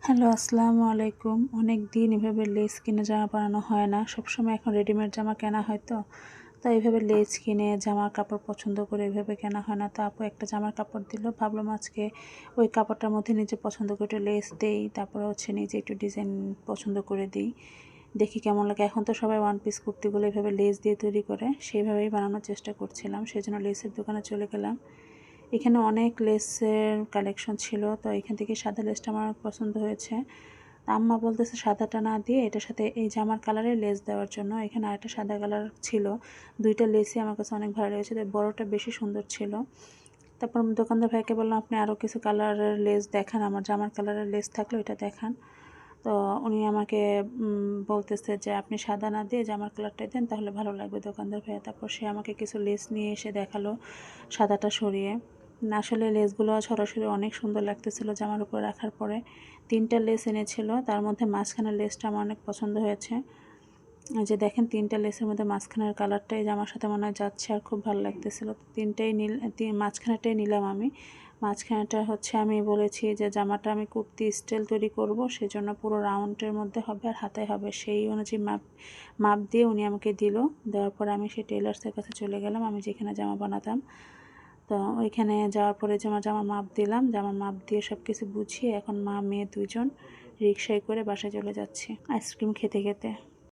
Hello, আসসালামু আলাইকুম। অনেক দিন এভাবে লেস কিনে জামা বানানো হয় না। সবসময় এখন রেডিমেড জামা কেনা হয় তো। তো এইভাবে লেস কিনে জামার কাপড় পছন্দ করে এভাবে কেনা হয় না। তো আপু একটা জামার কাপড় দিল। ভাবলাম আজকে ওই কাপড়টার মধ্যে নিজে পছন্দ করে একটু লেস দেই। তারপরে নিজে একটু ডিজাইন পছন্দ করে দিই। দেখি কেমন লাগে। এখন তো সবাই ওয়ান পিস কুর্তিগুলো এভাবে লেস দিয়ে তৈরি করে। সেইভাবেই বানানোর চেষ্টা করছিলাম। সেজন্য লেসের দোকানে চলে গেলাম। এখানে অনেক লেসের কালেকশন ছিল। তো এখান থেকে সাদা লেসটা আমার পছন্দ হয়েছে। আম্মা বলতেছে সাদাটা না দিয়ে এটার সাথে এই জামার কালারের লেস দেওয়ার জন্য। এখানে আরেকটা সাদা কালার ছিল। দুইটা লেসই আমার কাছে অনেক ভালো লেগেছে। বড়টা বেশি সুন্দর ছিল। তারপর দোকানদার ভাইকে বললাম, আপনি আরও কিছু কালারের লেস দেখান, আমার জামার কালারের লেস থাকলে ওইটা দেখান। তো উনি আমাকে বলতেছে যে আপনি সাদা না দিয়ে জামার কালারটাই দেন, তাহলে ভালো লাগবে দোকানদার ভাইয়া। তারপর সে আমাকে কিছু লেস নিয়ে এসে দেখালো সাদাটা সরিয়ে। আসলে লেসগুলো সরাসরি অনেক সুন্দর লাগতেছিল জামার উপর রাখার পরে। 3টা লেস এনেছিল, তার মধ্যে মাঝখানের লেসটা আমার অনেক পছন্দ হয়েছে। যে দেখেন 3টা লেসের মধ্যে মাঝখানের কালারটাই জামার সাথে মনে হয় যাচ্ছে, আর খুব ভালো লাগতেছিল। তো 3টাই মাঝখানেরটাই নিলাম আমি। মাঝখানেটা আমি বলেছি যে জামাটা আমি কুর্তি স্টাইল তৈরি করব, সেজন্য পুরো রাউন্ডের মধ্যে হবে আর হাতায় হবে। সেই অনুযায়ী মাপ দিয়ে উনি আমাকে দিল। দেওয়ার পরে আমি সেই টেলার্সের কাছে চলে গেলাম, আমি যেখানে জামা বানাতাম। তো ওইখানে যাওয়ার পরে জামার মাপ দিলাম। জামার মাপ দিয়ে সব কিছু বুঝিয়ে এখন মা মেয়ে দুজন রিকশায় করে বাসায় চলে যাচ্ছি আইসক্রিম খেতে খেতে।